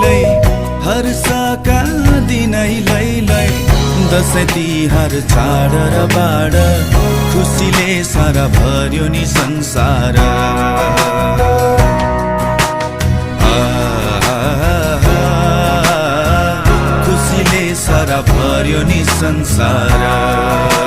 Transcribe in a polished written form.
लै हर्षका दिनै लै दसैँ तिहार चाड र बाड खुसीले सारा भर्यो नि संसार खुसीले सारा भर्यो नि संसार